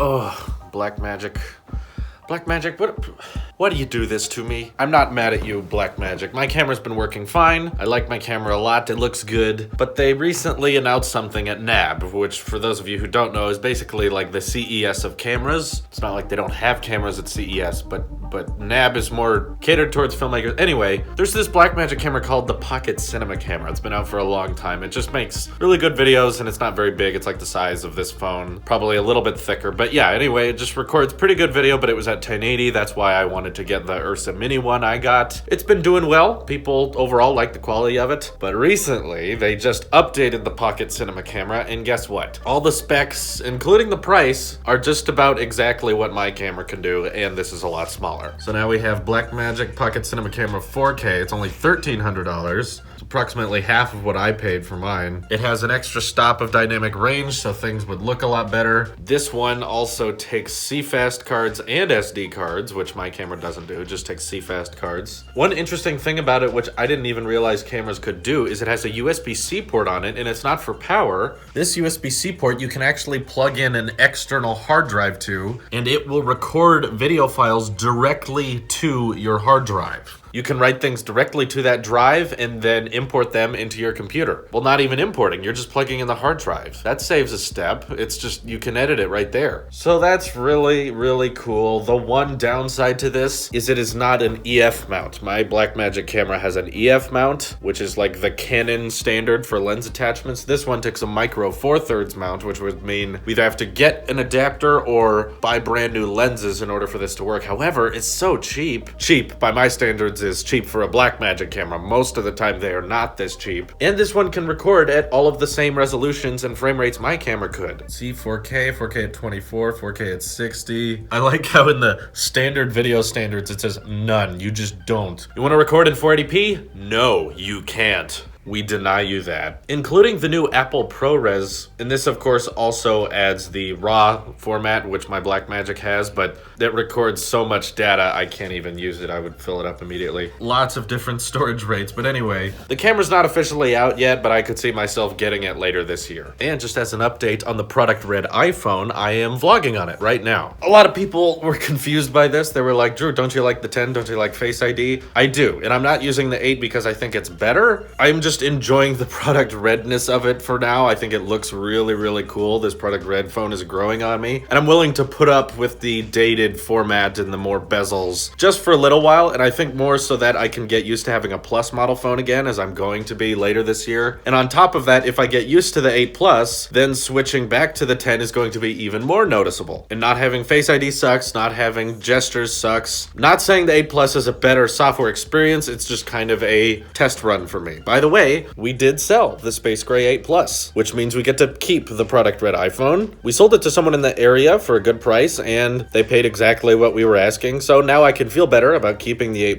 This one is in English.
Oh, Blackmagic. Blackmagic, why do you do this to me? I'm not mad at you, Blackmagic. My camera's been working fine. I like my camera a lot. It looks good. But they recently announced something at NAB, which for those of you who don't know is basically like the CES of cameras. It's not like they don't have cameras at CES, but NAB is more catered towards filmmakers. Anyway, there's this Blackmagic camera called the Pocket Cinema camera. It's been out for a long time. It just makes really good videos and it's not very big. It's like the size of this phone, probably a little bit thicker. But yeah, anyway, it just records pretty good video, but it was at 1080. That's why I wanted to get the Ursa Mini one I got. It's been doing well. People overall like the quality of it. But recently, they just updated the Pocket Cinema camera, and guess what? All the specs, including the price, are just about exactly what my camera can do, and this is a lot smaller. So now we have Blackmagic Pocket Cinema Camera 4K. It's only $1,300. It's approximately half of what I paid for mine. It has an extra stop of dynamic range, so things would look a lot better. This one also takes CFast cards and SD cards, which my camera doesn't do. It just takes CFast cards. One interesting thing about it, which I didn't even realize cameras could do, is it has a USB-C port on it, and it's not for power. This USB-C port you can actually plug in an external hard drive to, and it will record video files directly to your hard drive. You can write things directly to that drive and then import them into your computer. Well, not even importing, you're just plugging in the hard drive. That saves a step. It's just, you can edit it right there. So that's really, really cool. The one downside to this is it is not an EF mount. My Blackmagic camera has an EF mount, which is like the Canon standard for lens attachments. This one takes a micro 4/3 mount, which would mean we'd have to get an adapter or buy brand new lenses in order for this to work. However, it's so cheap. Cheap, by my standards, is cheap for a Blackmagic camera. Most of the time they are not this cheap. And this one can record at all of the same resolutions and frame rates my camera could. See, 4K, 4K at 24, 4K at 60. I like how in the standard video standards it says none. You just don't. You want to record in 480p? No, you can't. We deny you that. Including the new Apple ProRes, and this of course also adds the RAW format, which my Blackmagic has, but it records so much data I can't even use it. I would fill it up immediately. Lots of different storage rates, but anyway. The camera's not officially out yet, but I could see myself getting it later this year. And just as an update on the product red iPhone, I am vlogging on it right now. A lot of people were confused by this. They were like, Drew, don't you like the 10? Don't you like Face ID? I do, and I'm not using the 8 because I think it's better. I'm just enjoying the product redness of it for now. I think it looks really, really cool. This product red phone is growing on me, and I'm willing to put up with the dated format and the more bezels just for a little while, and I think more so that I can get used to having a Plus model phone again, as I'm going to be later this year. And on top of that, if I get used to the 8 Plus, then switching back to the 10 is going to be even more noticeable. And not having Face ID sucks, not having gestures sucks. Not saying the 8 Plus is a better software experience, it's just kind of a test run for me. By the way, we did sell the Space Gray 8 Plus, which means we get to keep the product red iPhone. We sold it to someone in the area for a good price, and they paid exactly what we were asking, so now I can feel better about keeping the 8